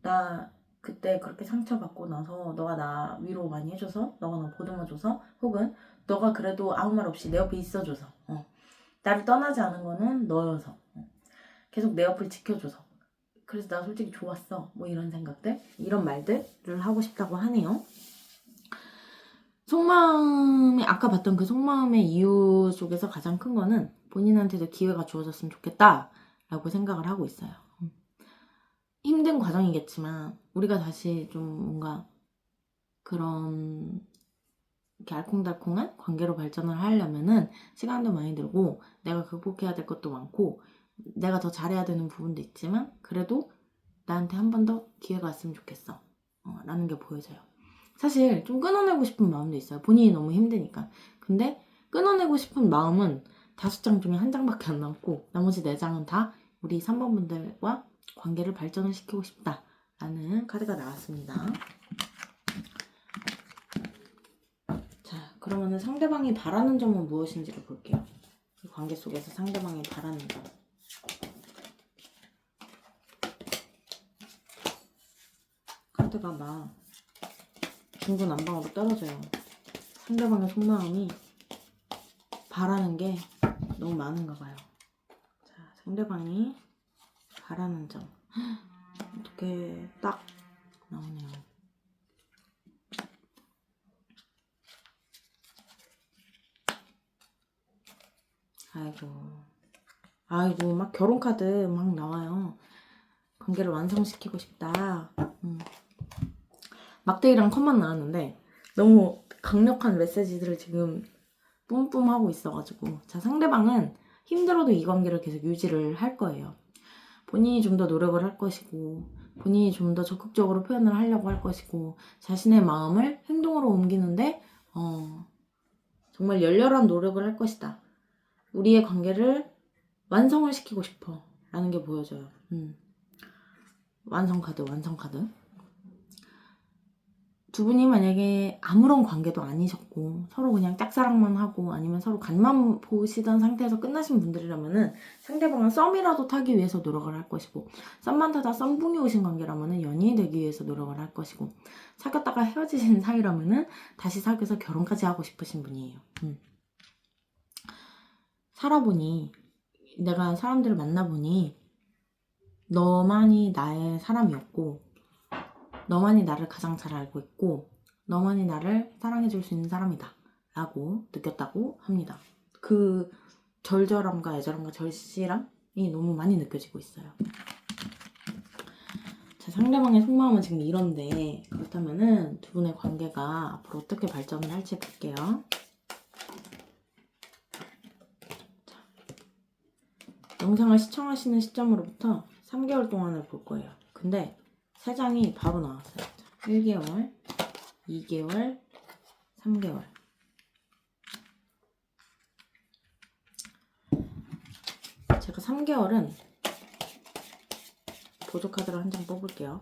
나 그때 그렇게 상처받고 나서 너가 나 위로 많이 해줘서 너가 나 보듬어줘서 혹은 너가 그래도 아무 말 없이 내 옆에 있어줘서 나를 떠나지 않은 거는 너여서 계속 내 옆을 지켜줘서 그래서 나 솔직히 좋았어. 뭐 이런 생각들 이런 말들을 하고 싶다고 하네요. 속마음이 아까 봤던 그 속마음의 이유 속에서 가장 큰 거는 본인한테도 기회가 주어졌으면 좋겠다 라고 생각을 하고 있어요. 힘든 과정이겠지만 우리가 다시 좀 뭔가 그런 이렇게 알콩달콩한 관계로 발전을 하려면은 시간도 많이 들고 내가 극복해야 될 것도 많고 내가 더 잘해야 되는 부분도 있지만 그래도 나한테 한 번 더 기회가 왔으면 좋겠어 라는 게 보여져요. 사실 좀 끊어내고 싶은 마음도 있어요. 본인이 너무 힘드니까. 근데 끊어내고 싶은 마음은 5장 중에 1장밖에 안 남고 나머지 4장은 다 우리 3번 분들과 관계를 발전을 시키고 싶다라는 카드가 나왔습니다. 자, 그러면은 상대방이 바라는 점은 무엇인지를 볼게요. 이 관계 속에서 상대방이 바라는 점. 카드가 막 중구난방으로 떨어져요. 상대방의 속마음이 바라는 게 너무 많은가 봐요. 자, 상대방이 바라는 점. 이렇게 딱 나오네요. 아이고 막 결혼 카드 막 나와요. 관계를 완성시키고 싶다. 막대기랑 컵만 나왔는데 너무 강력한 메시지들을 지금 뿜뿜하고 있어가지고 자, 상대방은 힘들어도 이 관계를 계속 유지를 할 거예요. 본인이 좀 더 노력을 할 것이고 본인이 좀 더 적극적으로 표현을 하려고 할 것이고 자신의 마음을 행동으로 옮기는데 정말 열렬한 노력을 할 것이다. 우리의 관계를 완성을 시키고 싶어. 라는 게 보여져요. 완성 카드. 두 분이 만약에 아무런 관계도 아니셨고 서로 그냥 짝사랑만 하고 아니면 서로 간만 보시던 상태에서 끝나신 분들이라면은 상대방은 썸이라도 타기 위해서 노력을 할 것이고, 썸만 타다 썸붕이 오신 관계라면은 연인이 되기 위해서 노력을 할 것이고, 사귀었다가 헤어지신 사이라면은 다시 사귀어서 결혼까지 하고 싶으신 분이에요. 살아보니, 내가 사람들을 만나보니 너만이 나의 사람이었고, 너만이 나를 가장 잘 알고 있고, 너만이 나를 사랑해줄 수 있는 사람이다 라고 느꼈다고 합니다. 그 절절함과 애절함과 절실함이 너무 많이 느껴지고 있어요. 자, 상대방의 속마음은 지금 이런데, 그렇다면은 두 분의 관계가 앞으로 어떻게 발전을 할지 볼게요. 자, 영상을 시청하시는 시점으로부터 3개월 동안을 볼 거예요. 근데 3장이 바로 나왔어요. 1개월, 2개월, 3개월. 제가 3개월은 보조카드를 한 장 뽑을게요.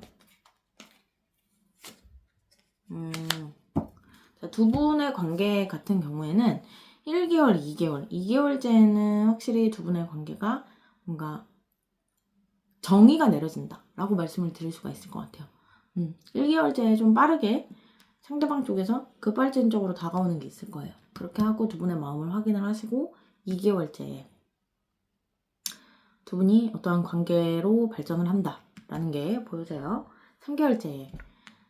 자, 두 분의 관계 같은 경우에는 1개월, 2개월째는 확실히 두 분의 관계가 뭔가 정의가 내려진다 라고 말씀을 드릴 수가 있을 것 같아요. 1개월째에 좀 빠르게 상대방 쪽에서 급발진적으로 다가오는 게 있을 거예요. 그렇게 하고 두 분의 마음을 확인을 하시고 2개월째에 두 분이 어떠한 관계로 발전을 한다라는 게 보여져요. 3개월째에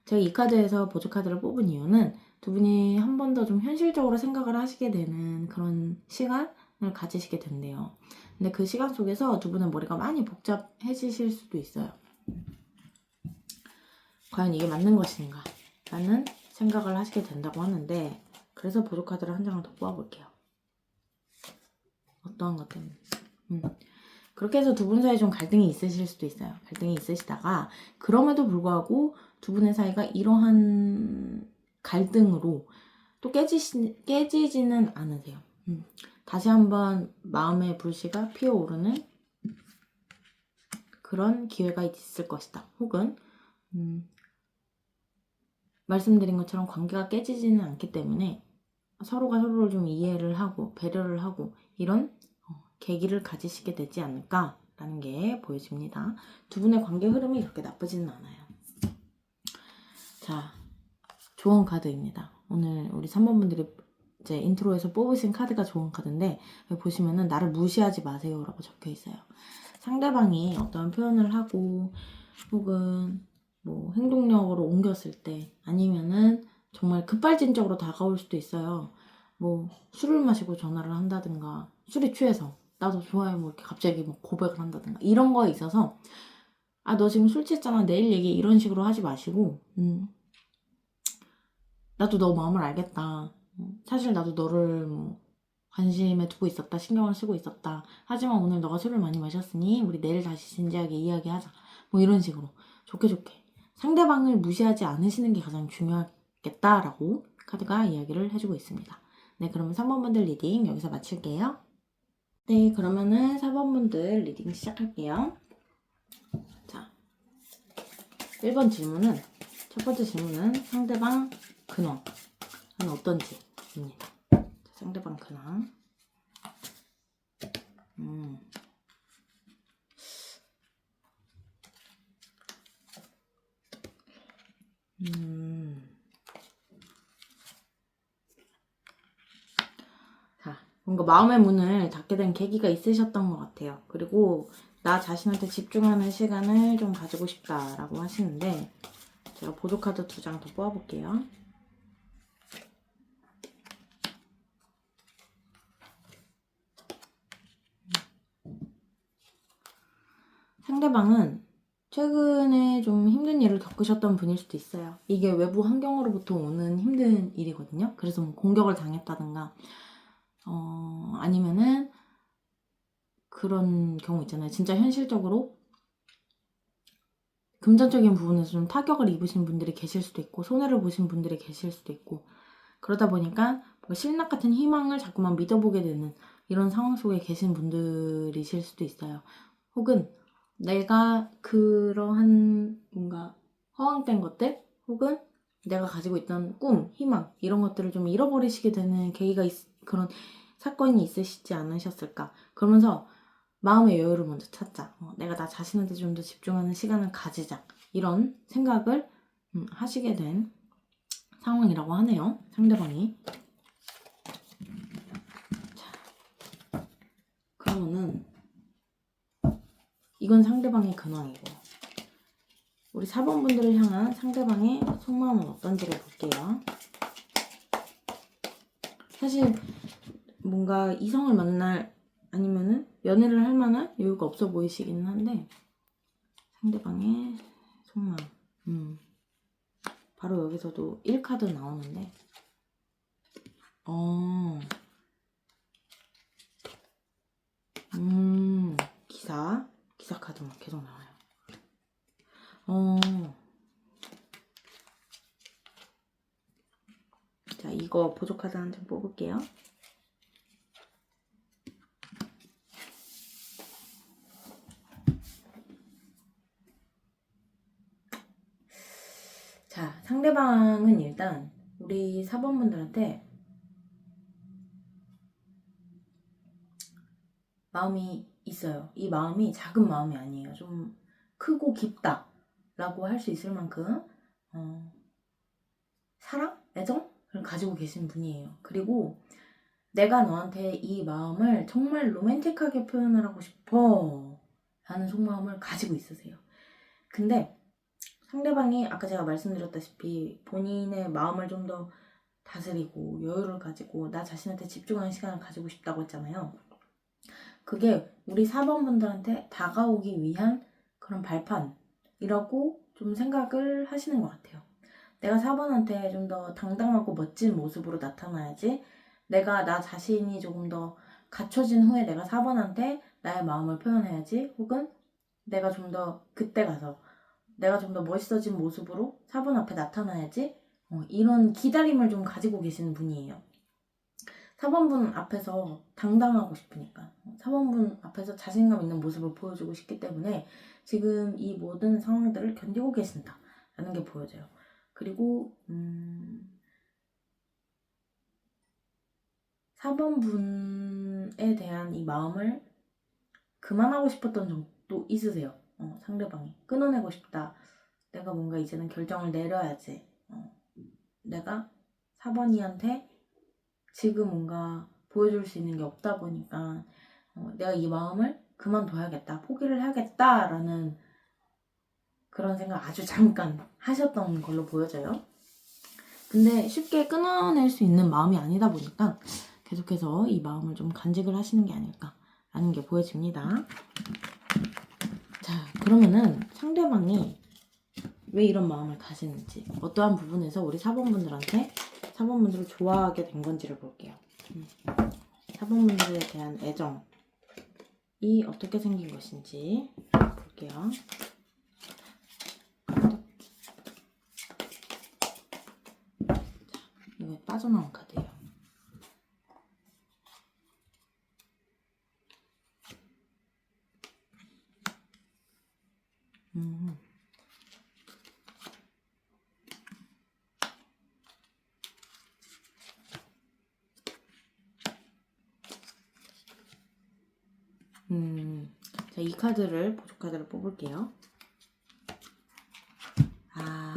제가 이 카드에서 보조카드를 뽑은 이유는 두 분이 한 번 더 좀 현실적으로 생각을 하시게 되는 그런 시간을 가지시게 된대요. 근데 그 시간 속에서 두 분의 머리가 많이 복잡해지실 수도 있어요. 과연 이게 맞는 것인가? 라는 생각을 하시게 된다고 하는데, 그래서 보조카드를 한 장을 더 뽑아볼게요. 어떠한 것 때문에. 그렇게 해서 두 분 사이에 좀 갈등이 있으실 수도 있어요. 갈등이 있으시다가 그럼에도 불구하고 두 분의 사이가 이러한 갈등으로 또 깨지지는 않으세요. 다시 한번 마음의 불씨가 피어오르는 그런 기회가 있을 것이다. 혹은 말씀드린 것처럼 관계가 깨지지는 않기 때문에 서로가 서로를 좀 이해를 하고 배려를 하고 이런 계기를 가지시게 되지 않을까라는 게 보여집니다. 두 분의 관계 흐름이 그렇게 나쁘지는 않아요. 자, 좋은 카드입니다. 오늘 우리 3번 분들이 이제 인트로에서 뽑으신 카드가 좋은 카드인데, 여기 보시면은 나를 무시하지 마세요 라고 적혀 있어요. 상대방이 어떤 표현을 하고 혹은 뭐 행동력으로 옮겼을 때 아니면은 정말 급발진적으로 다가올 수도 있어요. 뭐 술을 마시고 전화를 한다든가 술이 취해서 나도 좋아해 뭐 이렇게 갑자기 뭐 고백을 한다든가 이런 거에 있어서 아 너 지금 술 취했잖아 내일 얘기 이런 식으로 하지 마시고 나도 너 마음을 알겠다. 사실 나도 너를 뭐 관심에 두고 있었다. 신경을 쓰고 있었다. 하지만 오늘 너가 술을 많이 마셨으니 우리 내일 다시 진지하게 이야기하자. 뭐 이런 식으로 좋게 상대방을 무시하지 않으시는 게 가장 중요하겠다라고 카드가 이야기를 해주고 있습니다. 네, 그러면 3번 분들 리딩 여기서 마칠게요. 네, 그러면은 4번 분들 리딩 시작할게요. 자, 1번 질문은 첫 번째 질문은 상대방 근황은 어떤지입니다. 상대방 근황. 자, 뭔가 마음의 문을 닫게 된 계기가 있으셨던 것 같아요. 그리고 나 자신한테 집중하는 시간을 좀 가지고 싶다라고 하시는데, 제가 보조카드 2장 더 뽑아볼게요. 상대방은 최근에 좀 힘든 일을 겪으셨던 분일 수도 있어요. 이게 외부 환경으로부터 오는 힘든 일이거든요. 그래서 뭐 공격을 당했다든가 아니면은 그런 경우 있잖아요. 진짜 현실적으로 금전적인 부분에서 좀 타격을 입으신 분들이 계실 수도 있고 손해를 보신 분들이 계실 수도 있고 그러다 보니까 신락 같은 희망을 자꾸만 믿어보게 되는 이런 상황 속에 계신 분들이실 수도 있어요. 혹은 내가 그러한 뭔가 허황된 것들 혹은 내가 가지고 있던 꿈, 희망 이런 것들을 좀 잃어버리시게 되는 계기가 그런 사건이 있으시지 않으셨을까. 그러면서 마음의 여유를 먼저 찾자. 내가 나 자신한테 좀 더 집중하는 시간을 가지자. 이런 생각을 하시게 된 상황이라고 하네요. 상대방이. 자, 그러면은 이건 상대방의 근황이고 우리 4번 분들을 향한 상대방의 속마음은 어떤지를 볼게요. 사실 뭔가 이성을 만날 아니면은 연애를 할 만한 여유가 없어 보이시기는 한데 상대방의 속마음 바로 여기서도 1카드 나오는데 기사 카드만 계속 나와요. 자, 이거 보조 카드 한 장 뽑을게요. 자, 상대방은 일단 우리 4번 분들한테 마음이 있어요. 이 마음이 작은 마음이 아니에요. 좀 크고 깊다 라고 할 수 있을 만큼 사랑? 애정을 가지고 계신 분이에요. 그리고 내가 너한테 이 마음을 정말 로맨틱하게 표현을 하고 싶어 라는 속마음을 가지고 있으세요. 근데 상대방이 아까 제가 말씀드렸다시피 본인의 마음을 좀 더 다스리고 여유를 가지고 나 자신한테 집중하는 시간을 가지고 싶다고 했잖아요. 그게 우리 4번 분들한테 다가오기 위한 그런 발판이라고 좀 생각을 하시는 것 같아요. 내가 4번한테 좀 더 당당하고 멋진 모습으로 나타나야지, 내가 나 자신이 조금 더 갖춰진 후에 내가 4번한테 나의 마음을 표현해야지, 혹은 내가 좀 더 그때 가서 내가 좀 더 멋있어진 모습으로 4번 앞에 나타나야지, 이런 기다림을 좀 가지고 계시는 분이에요. 4번분 앞에서 당당하고 싶으니까, 4번분 앞에서 자신감 있는 모습을 보여주고 싶기 때문에 지금 이 모든 상황들을 견디고 계신다라는 게 보여져요. 그리고 4번분에 대한 이 마음을 그만하고 싶었던 적도 있으세요. 상대방이 끊어내고 싶다. 내가 뭔가 이제는 결정을 내려야지. 내가 4번이한테 지금 뭔가 보여줄 수 있는 게 없다 보니까 내가 이 마음을 그만둬야겠다, 포기를 해야겠다라는 그런 생각 아주 잠깐 하셨던 걸로 보여져요. 근데 쉽게 끊어낼 수 있는 마음이 아니다 보니까 계속해서 이 마음을 좀 간직을 하시는 게 아닐까라는 게 보여집니다. 자, 그러면은 상대방이 왜 이런 마음을 가지는지, 어떠한 부분에서 우리 4번분들한테 4번분들을 좋아하게 된 건지를 볼게요. 4번분들에 대한 애정이 어떻게 생긴 것인지 볼게요. 자, 이거 빠져나온 카드예요. 자, 이 카드를, 보조 카드를 뽑을게요. 자,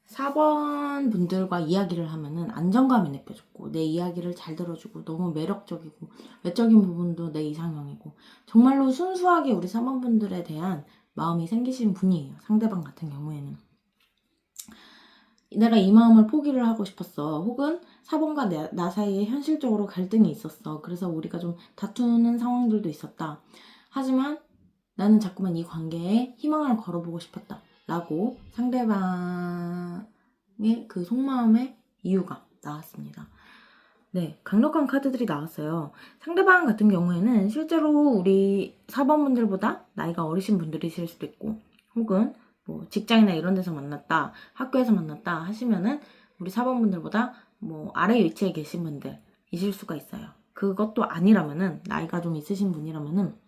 4번 분들과 이야기를 하면은 안정감이 느껴졌고, 내 이야기를 잘 들어주고, 너무 매력적이고, 외적인 부분도 내 이상형이고, 정말로 순수하게 우리 4번 분들에 대한 마음이 생기신 분이에요. 상대방 같은 경우에는. 내가 이 마음을 포기를 하고 싶었어. 혹은 4번과 나 사이에 현실적으로 갈등이 있었어. 그래서 우리가 좀 다투는 상황들도 있었다. 하지만 나는 자꾸만 이 관계에 희망을 걸어보고 싶었다. 라고 상대방의 그 속마음의 이유가 나왔습니다. 네, 강력한 카드들이 나왔어요. 상대방 같은 경우에는 실제로 우리 4번 분들보다 나이가 어리신 분들이실 수도 있고, 혹은 뭐 직장이나 이런 데서 만났다, 학교에서 만났다 하시면은 우리 4번 분들보다 뭐 아래 위치에 계신 분들이실 수가 있어요. 그것도 아니라면은, 나이가 좀 있으신 분이라면은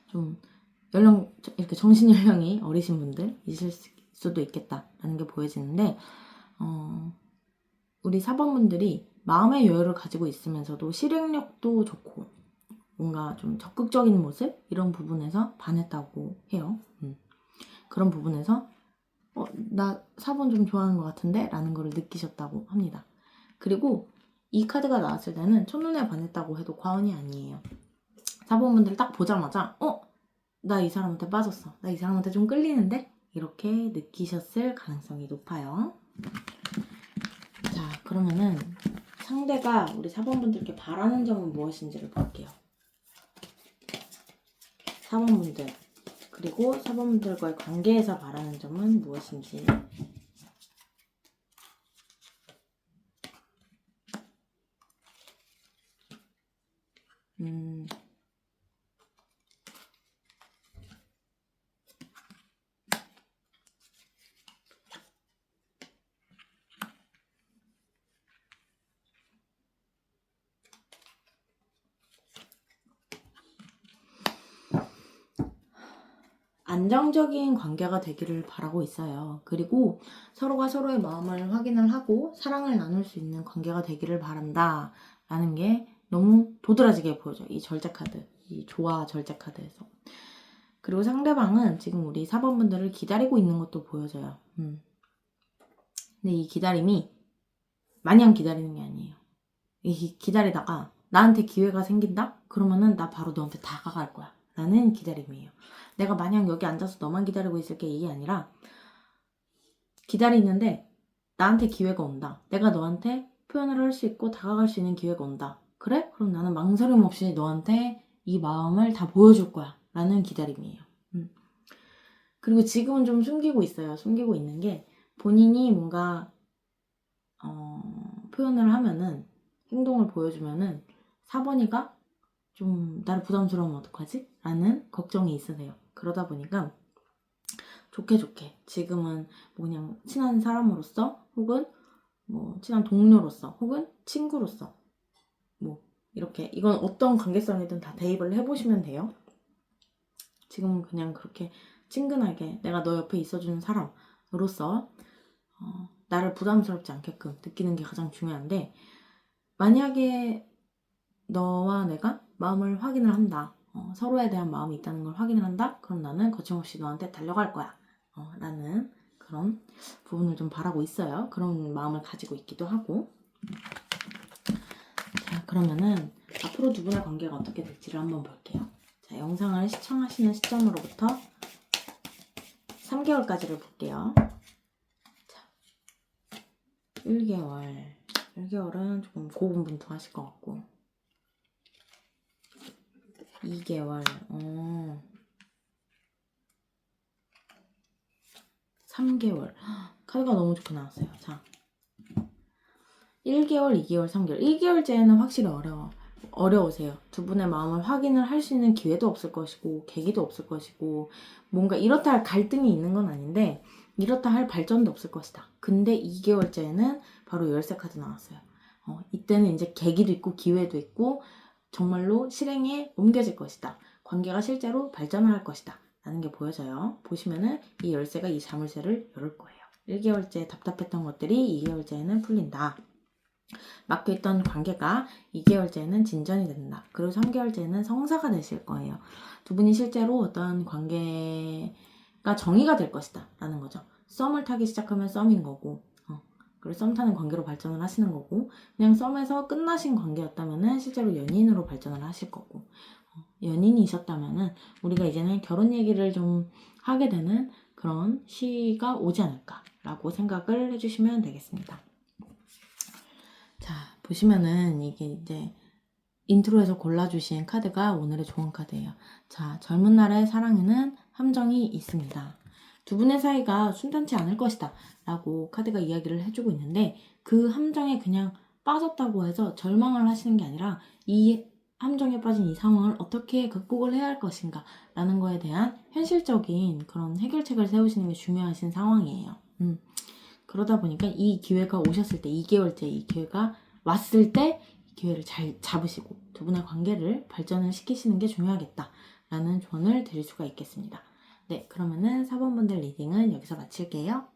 좀 연령, 이렇게 정신 연령이 어리신 분들 있을 수도 있겠다라는 게 보여지는데, 우리 4번분들이 마음의 여유를 가지고 있으면서도 실행력도 좋고 뭔가 좀 적극적인 모습, 이런 부분에서 반했다고 해요. 그런 부분에서 나 4번 좀 좋아하는 것 같은데? 라는 걸 느끼셨다고 합니다. 그리고 이 카드가 나왔을 때는 첫눈에 반했다고 해도 과언이 아니에요. 4번분들 딱 보자마자 나 이 사람한테 빠졌어. 나 이 사람한테 좀 끌리는데? 이렇게 느끼셨을 가능성이 높아요. 자, 그러면은 상대가 우리 4번분들께 바라는 점은 무엇인지를 볼게요. 4번분들, 그리고 4번분들과의 관계에서 바라는 점은 무엇인지. 안정적인 관계가 되기를 바라고 있어요. 그리고 서로가 서로의 마음을 확인을 하고 사랑을 나눌 수 있는 관계가 되기를 바란다 라는 게 너무 도드라지게 보여져요. 이 절제카드, 이 조화 절제카드에서. 그리고 상대방은 지금 우리 4번분들을 기다리고 있는 것도 보여져요. 근데 이 기다림이 마냥 기다리는 게 아니에요. 이 기다리다가 나한테 기회가 생긴다? 그러면은 나 바로 너한테 다가갈 거야 라는 기다림이에요. 내가 마냥 여기 앉아서 너만 기다리고 있을게, 이게 아니라 기다리는데 나한테 기회가 온다. 내가 너한테 표현을 할 수 있고 다가갈 수 있는 기회가 온다. 그래? 그럼 나는 망설임 없이 너한테 이 마음을 다 보여줄 거야 라는 기다림이에요. 그리고 지금은 좀 숨기고 있어요. 숨기고 있는 게, 본인이 뭔가 표현을 하면은, 행동을 보여주면은 4번이가 좀 나를 부담스러우면 어떡하지? 라는 걱정이 있으세요. 그러다 보니까 좋게 지금은 뭐 그냥 친한 사람으로서, 혹은 뭐 친한 동료로서, 혹은 친구로서, 뭐 이렇게, 이건 어떤 관계성이든 다 대입을 해보시면 돼요. 지금은 그냥 그렇게 친근하게 내가 너 옆에 있어주는 사람으로서 나를 부담스럽지 않게끔 느끼는 게 가장 중요한데, 만약에 너와 내가 마음을 확인을 한다, 서로에 대한 마음이 있다는 걸 확인을 한다? 그럼 나는 거침없이 너한테 달려갈 거야 라는 그런 부분을 좀 바라고 있어요. 그런 마음을 가지고 있기도 하고. 자, 그러면은 앞으로 두 분의 관계가 어떻게 될지를 한번 볼게요. 자, 영상을 시청하시는 시점으로부터 3개월까지를 볼게요. 자, 1개월은 조금 고군분투하실 것 같고, 2개월, 3개월. 카드가 너무 좋게 나왔어요. 자, 1개월, 2개월, 3개월. 1개월째는 확실히 어려우세요. 두 분의 마음을 확인을 할 수 있는 기회도 없을 것이고, 계기도 없을 것이고, 뭔가 이렇다 할 갈등이 있는 건 아닌데, 이렇다 할 발전도 없을 것이다. 근데 2개월째는 바로 열쇠 카드 나왔어요. 이때는 이제 계기도 있고, 기회도 있고, 정말로 실행에 옮겨질 것이다. 관계가 실제로 발전을 할 것이다 라는 게 보여져요. 보시면은 이 열쇠가 이 자물쇠를 열을 거예요. 1개월째 답답했던 것들이 2개월째에는 풀린다. 막혀있던 관계가 2개월째는 진전이 된다. 그리고 3개월째는 성사가 되실 거예요. 두 분이 실제로 어떤 관계가 정의가 될 것이다 라는 거죠. 썸을 타기 시작하면 썸인 거고, 그리고 썸 타는 관계로 발전을 하시는 거고, 그냥 썸에서 끝나신 관계였다면은 실제로 연인으로 발전을 하실 거고, 연인이셨다면은 우리가 이제는 결혼 얘기를 좀 하게 되는 그런 시가 오지 않을까라고 생각을 해주시면 되겠습니다. 자, 보시면은 이게 이제 인트로에서 골라주신 카드가 오늘의 좋은 카드예요. 자, 젊은 날의 사랑에는 함정이 있습니다. 두 분의 사이가 순탄치 않을 것이다 라고 카드가 이야기를 해주고 있는데, 그 함정에 그냥 빠졌다고 해서 절망을 하시는 게 아니라 이 함정에 빠진 이 상황을 어떻게 극복을 해야 할 것인가 라는 거에 대한 현실적인 그런 해결책을 세우시는 게 중요하신 상황이에요. 그러다 보니까 이 기회가 오셨을 때, 2개월째 이 기회가 왔을 때 기회를 잘 잡으시고 두 분의 관계를 발전을 시키시는 게 중요하겠다라는 조언을 드릴 수가 있겠습니다. 네, 그러면은 4번 분들 리딩은 여기서 마칠게요.